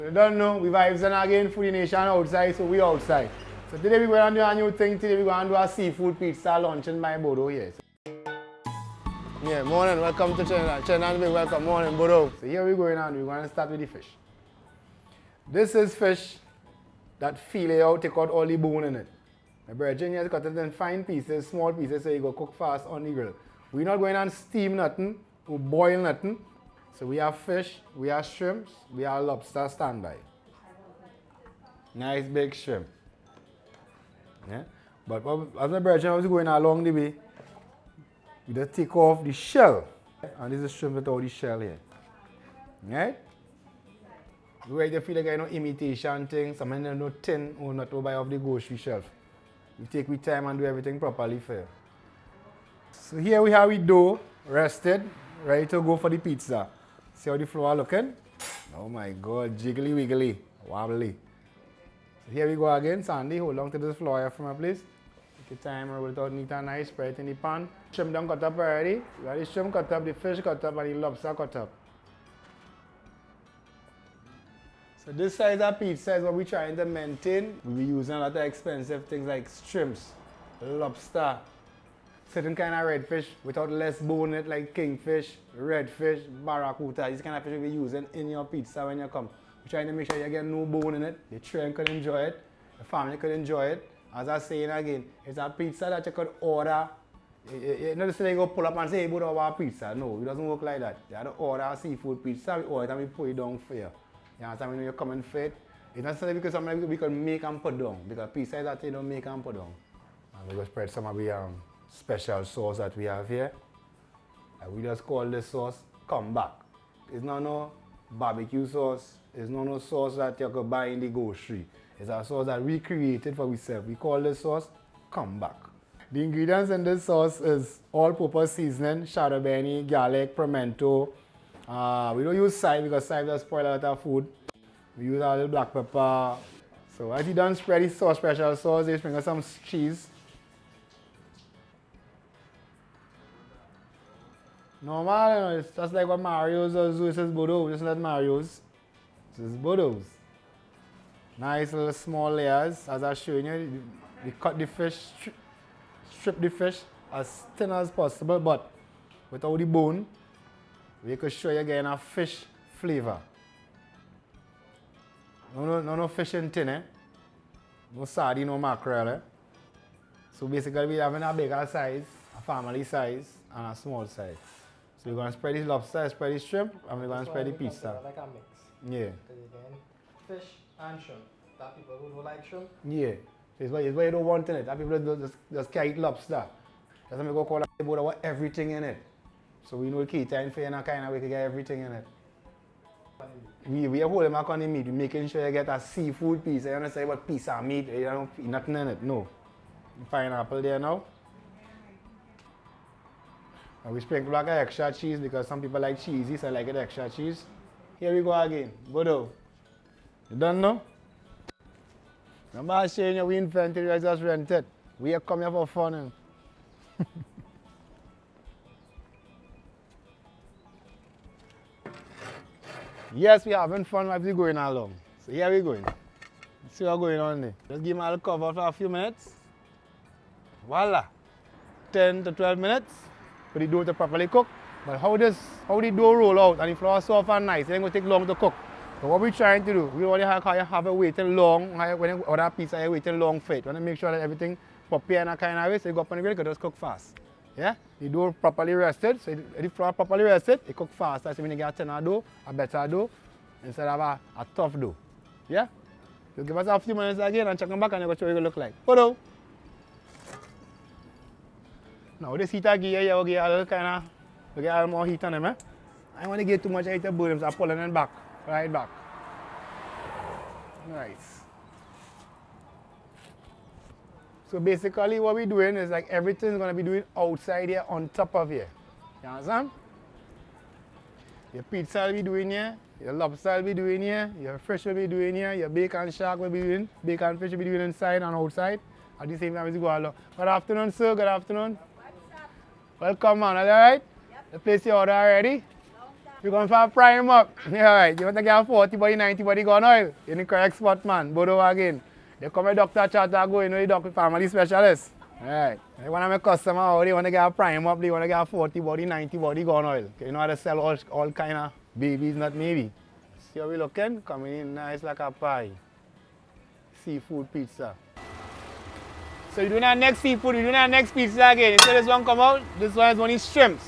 You don't know, we vibes and again, Foodie Nation outside, so we outside. So today we're going to do a new thing. Today we're going to do a seafood pizza lunch in my Bodow here. Yeah, morning, welcome to Trinidad, welcome, morning, Bodow. So here we're going on, we're going to start with the fish. This is fish that fillet out, take out all the bone in it. My brethren here cut it in fine pieces, small pieces, so you go cook fast on the grill. We're not going to steam nothing or boil nothing. So we have fish, we have shrimps, we have lobster standby. Nice big shrimp. Yeah? But as my brethren was going along the way, we just take off the shell. And this is shrimp without the shell here. Right? Where you feel like no imitation thing, something no tin or not to buy off the grocery shelf. We take we time and do everything properly for you. So here we have the dough rested, ready to go for the pizza. See how the flour looking? Oh my God, jiggly wiggly, wobbly. So here we go again, Sandy, hold on to this flour from my place. Take your time, roll it out neat and nice, spread it in the pan. Shrimp done cut up already. We got the shrimp cut up, the fish cut up, and the lobster cut up. So this size of pizza is what we're trying to maintain. We'll be using a lot of expensive things like shrimps, lobster, certain kind of redfish without less bone in it like kingfish, redfish, barracuda. These kind of fish we'll be using in your pizza when you come. We're trying to make sure you get no bone in it. The children can enjoy it, the family can enjoy it. As I'm saying again, it's a pizza that you could order. It's not just like you go pull up and say, hey, Bodow, I want pizza. No, it doesn't work like that. You have to order a seafood pizza, we order it and we put it down for you. You understand? When you come and fit, it's not necessarily because something we can make and put down. Because pizza is that you don't make and put down. And we go spread some of the special sauce that we have here. And we just call this sauce Come Back. It's not no barbecue sauce. It's not no sauce that you can buy in the grocery. It's a sauce that we created for ourselves. We call this sauce Come Back. The ingredients in this sauce is all-purpose seasoning, shadow benny, garlic, pimento. We don't use side because side does spoil a lot of food. We use a little black pepper. So as you done spread the sauce, special sauce, you sprinkle some cheese. Normal, you know, it's just like what Mario's does. This is Bodow, this is not Mario's. This is Bodow's. Nice little small layers. As I'm showing you, we cut the fish, strip the fish as thin as possible, but without the bone. We could show you again a fish flavor. No fish in tin, eh? No sardine, no mackerel, eh? So basically we're having a bigger size, a family size, and a small size. So we're going to spread the lobster, spread the shrimp, and we're going to spread the pizza. Like a mix. Yeah. Because again, fish and shrimp. That people who don't like shrimp. Yeah. So it's why you don't want in it. That people just can't eat lobster. That's why we go call it Bodow everything in it. So we know cater for you in a kind of way to get everything in it. We are holding back on the meat. We're making sure you get a seafood pizza. You don't say what piece of meat, you don't eat nothing in it. No. Pineapple there now. And we sprinkle like extra cheese because some people like cheesy, so I like it extra cheese. Here we go again. Bodow. You done now? Remember saying you we invented, you just rented. We have come here for fun. Yes, we're having fun as we're going along. So here we're going. Let's see what's going on there. Just give me a cover for a few minutes. Voila. 10 to 12 minutes for the dough to properly cook. But how the dough roll out and the flour soft and nice, it ain't going to take long to cook. So what we're trying to do, we want to have it waiting long, when you order a pizza, you're waiting long for it. We want to make sure that everything prepare in a kind of way so you go up on the grill, you can just cook fast. Yeah? The dough properly rested, so if the flour properly rested, it cooks faster. So when you get a thinner dough, a better dough, instead of a tough dough. Yeah? So give us a few minutes again and check them back and you'll show you what it look like. Bodow! Now this heater gear, you will get a little kind of, you get a little more heat on them, eh? I don't want to get too much heat to burn them, so I'm pulling them back, right back. Nice. So basically what we're doing is like everything's going to be doing outside here on top of here. You understand? Your pizza will be doing here, your lobster will be doing here, your fish will be doing here, your bacon shark will be doing, bacon fish will be doing inside and outside at the same time as you go along. Good afternoon, sir. Good afternoon. Welcome, man. All right? Yep. The place you order already? Long time. You're going for a prime up. Yeah, right. You want to get 40 body, 90 body gun oil. You're the correct spot, man. Bodow again. They come a doctor chat go, you know, the doctor family specialist. Alright. One of my customers, they want to get a prime up, they want to get a 40 body, 90 body gun oil. Okay, you know how to sell all kind of babies, not maybe. See how we looking? Coming in nice like a pie. Seafood pizza. So you're doing that next seafood, you're doing that next pizza again. You see this one come out? This one is only shrimps.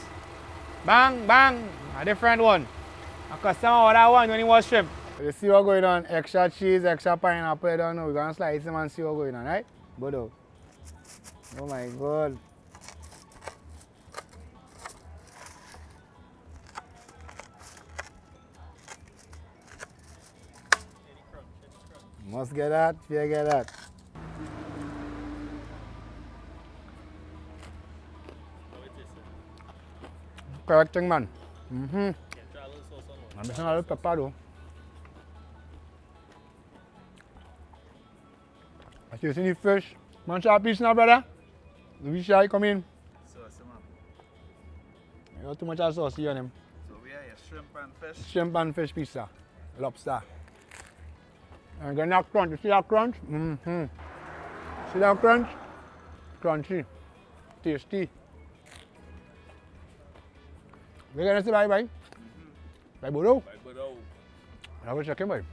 Bang, bang. A different one. A customer order one, only one shrimp. So you see what's going on? Extra cheese, extra pineapple, I don't know. We're gonna slice them and see what's going on, right? Bodow. Oh my god. Must get that, yeah, get that. Correct thing, man. I'm missing a little pepper though. I see you see the fish. Man, sharp piece now, brother. We shall come in. Sauce, man. You got too much of sauce on him. So we are here, shrimp and fish. Shrimp and fish pizza. Lobster. And get that crunch. You see that crunch? See that crunch? Crunchy. Tasty. We're gonna say bye bye. Bye, Bodow. By Bodow. Have a check in, boy.